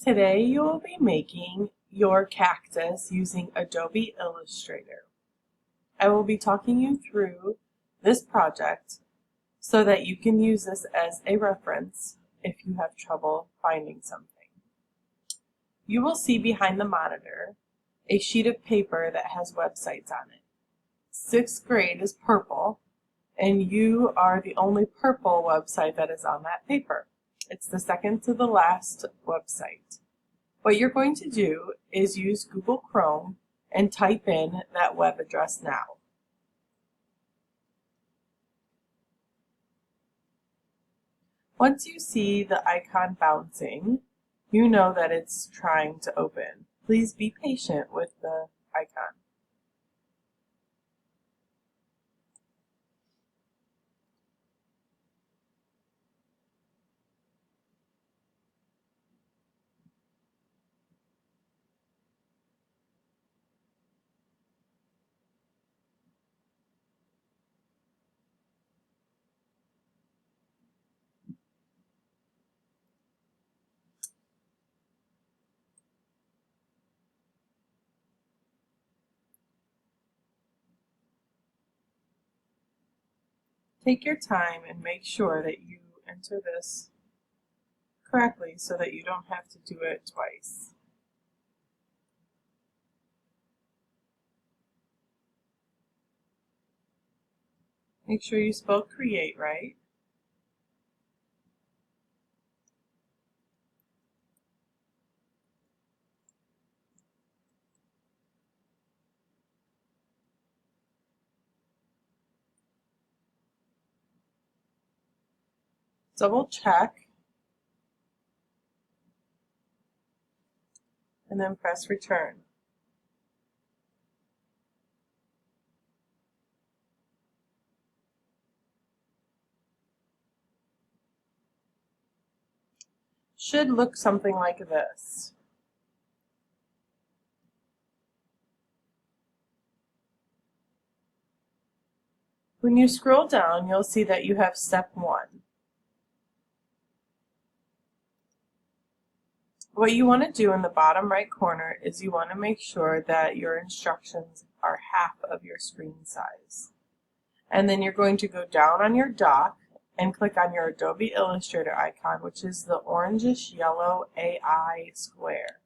Today you will be making your cactus using Adobe Illustrator. I will be talking you through this project so that you can use this as a reference if you have trouble finding something. You will see behind the monitor a sheet of paper that has websites on it. 6th grade is purple, and you are the only purple website that is on that paper. It's the second to the last website. What you're going to do is use Google Chrome and type in that web address now. Once you see the icon bouncing, you know that it's trying to open. Please be patient with the icon. Take your time and make sure that you enter this correctly so that you don't have to do it twice. Make sure you spell create right. Double check and then press return. Should look something like this. When you scroll down, you'll see that you have step 1. What you want to do in the bottom right corner is you want to make sure that your instructions are half of your screen size. And then you're going to go down on your dock and click on your Adobe Illustrator icon, which is the orangish yellow AI square.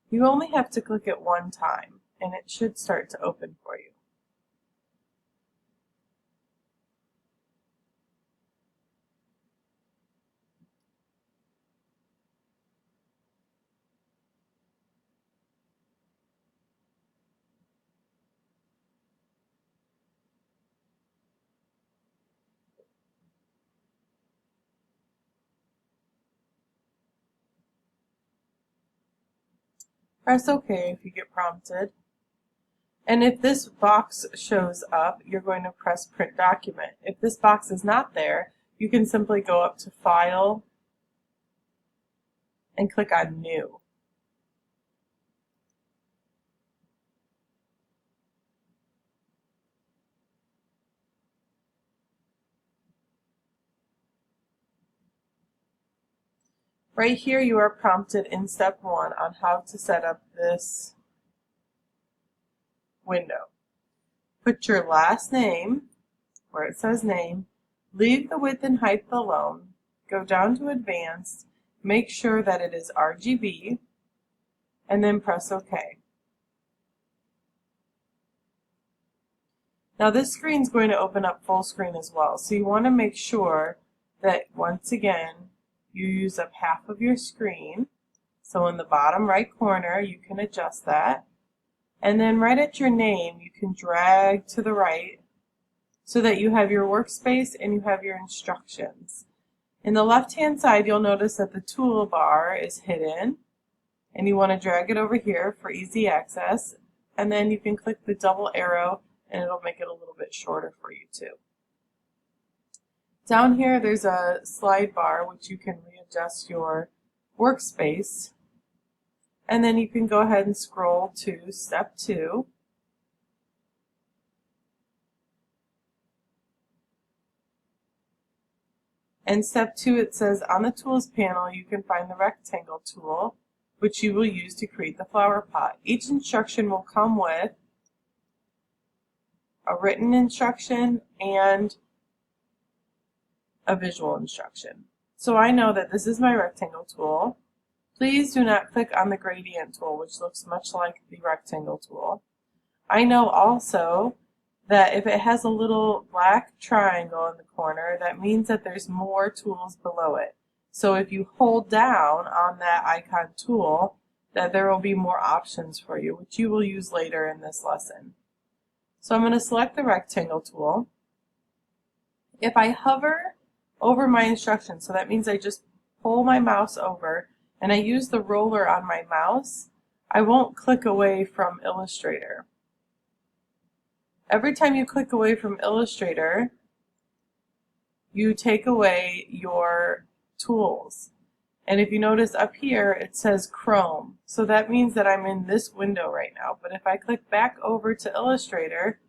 You only have to click it one time, and it should start to open for you. Press OK if you get prompted. And if this box shows up, you're going to press Print Document. If this box is not there, you can simply go up to File and click on New. Right here you are prompted in step 1 on how to set up this window. Put your last name where it says name, leave the width and height alone, go down to advanced, make sure that it is RGB, and then press OK. Now this screen is going to open up full screen as well, so you want to make sure that once again you use up half of your screen. So in the bottom right corner you can adjust that, and then right at your name you can drag to the right so that you have your workspace and you have your instructions. In the left hand side you'll notice that the toolbar is hidden, and you want to drag it over here for easy access, and then you can click the double arrow and it'll make it a little bit shorter for you too. Down here there's a slide bar which you can readjust your workspace, and then you can go ahead and scroll to step 2. And step 2, it says on the tools panel you can find the rectangle tool, which you will use to create the flower pot. Each instruction will come with a written instruction and a visual instruction. So I know that this is my rectangle tool. Please do not click on the gradient tool, which looks much like the rectangle tool. I know also that if it has a little black triangle in the corner, that means that there's more tools below it. So if you hold down on that icon tool, that there will be more options for you, which you will use later in this lesson. So I'm going to select the rectangle tool. If I hover over my instructions, so that means I just pull my mouse over and I use the roller on my mouse, I won't click away from Illustrator. Every time you click away from Illustrator, you take away your tools. And if you notice up here, it says Chrome. So that means that I'm in this window right now. But if I click back over to Illustrator,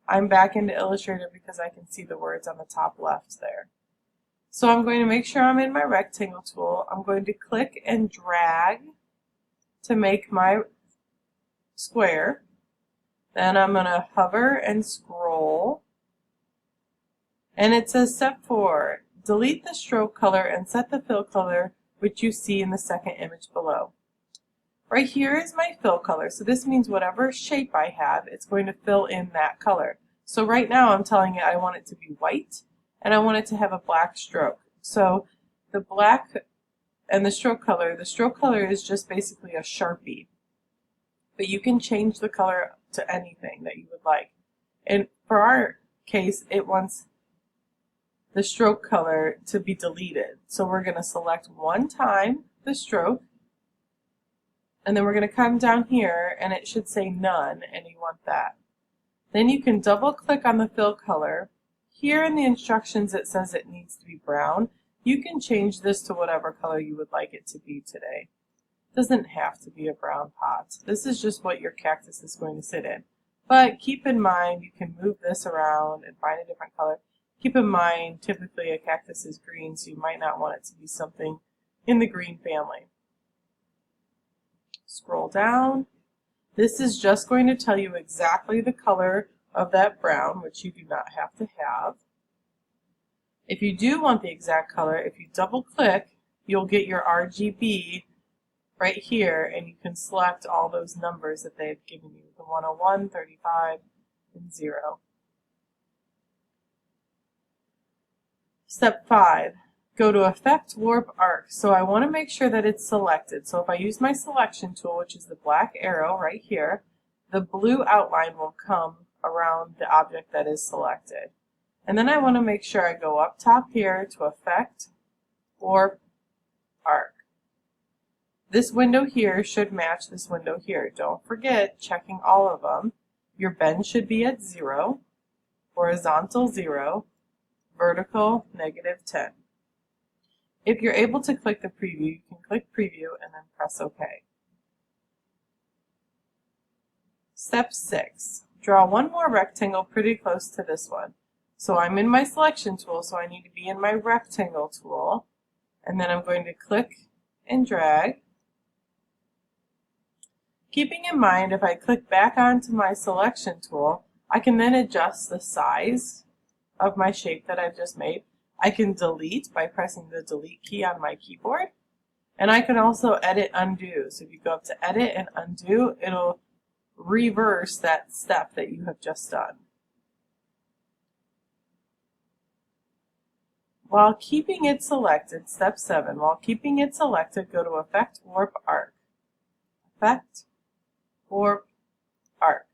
I'm back into Illustrator because I can see the words on the top left there. So I'm going to make sure I'm in my rectangle tool. I'm going to click and drag to make my square. Then I'm going to hover and scroll. And it says step 4, delete the stroke color and set the fill color which you see in the second image below. Right here is my fill color. So this means whatever shape I have, it's going to fill in that color. So right now I'm telling it I want it to be white and I want it to have a black stroke. So the black and the stroke color is just basically a Sharpie. But you can change the color to anything that you would like. And for our case, it wants the stroke color to be deleted. So we're going to select one time the stroke, and then we're going to come down here and it should say none, and you want that. Then you can double click on the fill color. Here in the instructions it says it needs to be brown. You can change this to whatever color you would like it to be today. It doesn't have to be a brown pot. This is just what your cactus is going to sit in. But keep in mind you can move this around and find a different color. Keep in mind typically a cactus is green, so you might not want it to be something in the green family. Scroll down. This is just going to tell you exactly the color of that brown, which you do not have to have. If you do want the exact color, if you double click, you'll get your RGB right here, and you can select all those numbers that they've given you, the 101, 35, and 0. Step 5, go to Effect Warp Arc. So I want to make sure that it's selected. So if I use my selection tool, which is the black arrow right here, the blue outline will come around the object that is selected. And then I want to make sure I go up top here to Effect Warp Arc. This window here should match this window here. Don't forget checking all of them. Your bend should be at 0, horizontal 0, vertical -10. If you're able to click the preview, you can click preview and then press OK. Step 6, draw one more rectangle pretty close to this one. So I'm in my selection tool, so I need to be in my rectangle tool, and then I'm going to click and drag. Keeping in mind, if I click back onto my selection tool, I can then adjust the size of my shape that I've just made. I can delete by pressing the delete key on my keyboard, and I can also edit undo. So if you go up to edit and undo, it'll reverse that step that you have just done. While keeping it selected, step 7, while keeping it selected, go to Effect Warp Arc. Effect Warp Arc.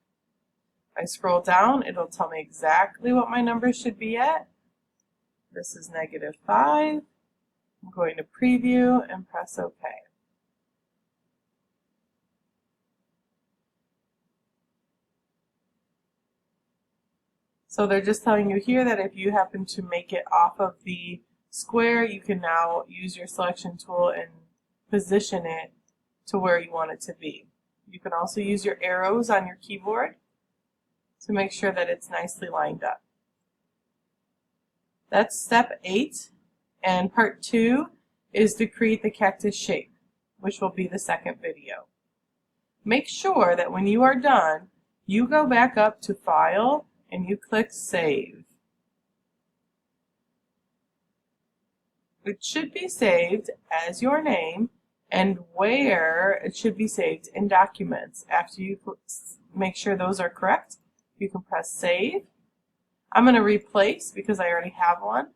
I scroll down, it'll tell me exactly what my numbers should be at. This is -5. I'm going to preview and press OK. So they're just telling you here that if you happen to make it off of the square, you can now use your selection tool and position it to where you want it to be. You can also use your arrows on your keyboard to make sure that it's nicely lined up. That's step 8, And part 2 is to create the cactus shape, which will be the second video. Make sure that when you are done, you go back up to File and you click Save. It should be saved as your name and where it should be saved in Documents. After you make sure those are correct, you can press Save. I'm going to replace because I already have one.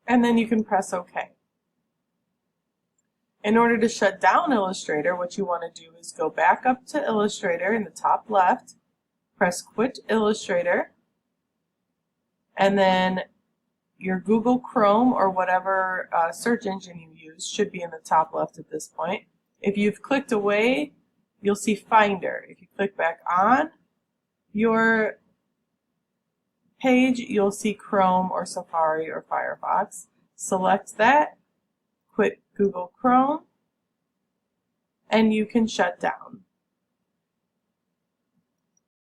And then you can press OK. In order to shut down Illustrator, what you want to do is go back up to Illustrator in the top left, press Quit Illustrator, and then your Google Chrome or whatever search engine you use should be in the top left at this point. If you've clicked away, you'll see Finder. If you click back on your page, you'll see Chrome or Safari or Firefox. Select that, quit Google Chrome, and you can shut down.